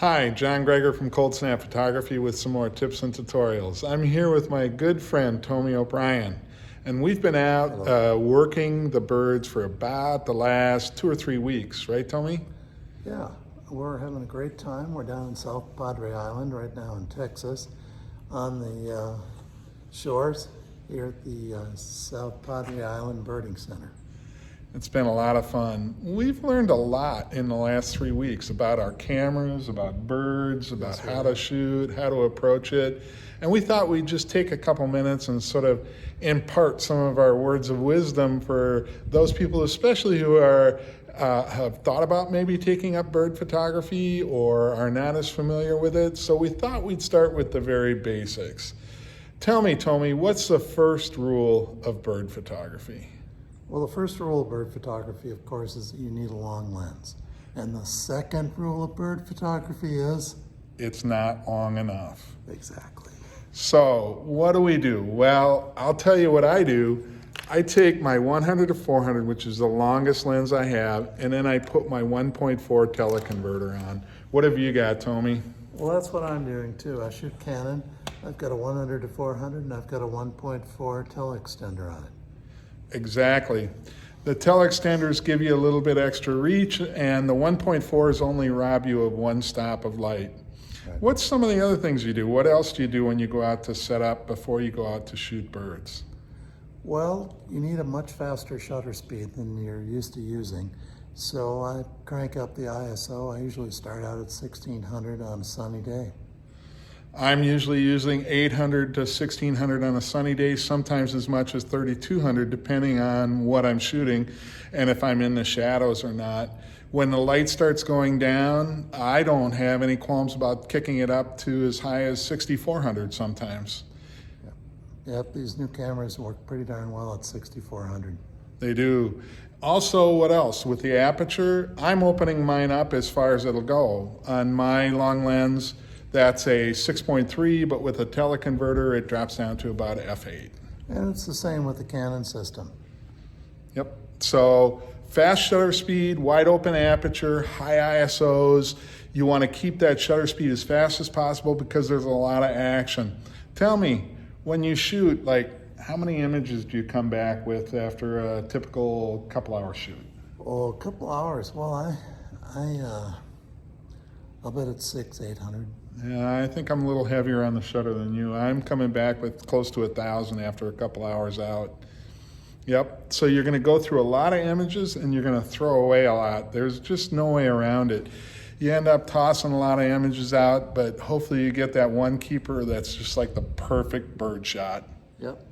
Hi, John Greger from Cold Snap Photography with some more tips and tutorials. I'm here with my good friend Tommy O'Brien, and we've been out working the birds for about the last 2 or 3 weeks, right, Tommy? Yeah, we're having a great time. We're down in South Padre Island right now in Texas on the shores here at the South Padre Island Birding Center. It's been a lot of fun. We've learned a lot in the last 3 weeks about our cameras, about birds, about how to shoot, how to approach it. And we thought we'd just take a couple minutes and sort of impart some of our words of wisdom for those people, especially who have thought about maybe taking up bird photography or are not as familiar with it. So we thought we'd start with the very basics. Tell me, Tommy, what's the first rule of bird photography? Well, the first rule of bird photography, of course, is that you need a long lens. And the second rule of bird photography is? It's not long enough. Exactly. So what do? Well, I'll tell you what I do. I take my 100 to 400, which is the longest lens I have, and then I put my 1.4 teleconverter on. What have you got, Tommy? Well, that's what I'm doing too. I shoot Canon. I've got a 100 to 400 and I've got a 1.4 teleextender on it. Exactly. The teleextenders give you a little bit extra reach, and the 1.4s only rob you of one stop of light. Right. What's some of the other things you do? What else do you do when you go out to set up before you go out to shoot birds? Well, you need a much faster shutter speed than you're used to using. So I crank up the ISO. I usually start out at 1600 on a sunny day. I'm usually using 800 to 1600 on a sunny day, sometimes as much as 3200 depending on what I'm shooting and if I'm in the shadows or not. When the light starts going down, I don't have any qualms about kicking it up to as high as 6400 sometimes. Yep, these new cameras work pretty darn well at 6400. They do. Also, what else? With the aperture, I'm opening mine up as far as it'll go. On my long lens, that's a 6.3, but with a teleconverter, it drops down to about f8. And it's the same with the Canon system. Yep. So fast shutter speed, wide open aperture, high ISOs. You want to keep that shutter speed as fast as possible because there's a lot of action. Tell me, when you shoot, how many images do you come back with after a typical couple-hour shoot? Oh, a couple hours. Well, I'll bet it's 800. Yeah, I think I'm a little heavier on the shutter than you. I'm coming back with close to 1,000 after a couple hours out. Yep, so you're gonna go through a lot of images and you're gonna throw away a lot. There's just no way around it. You end up tossing a lot of images out, but hopefully you get that one keeper that's just like the perfect bird shot. Yep.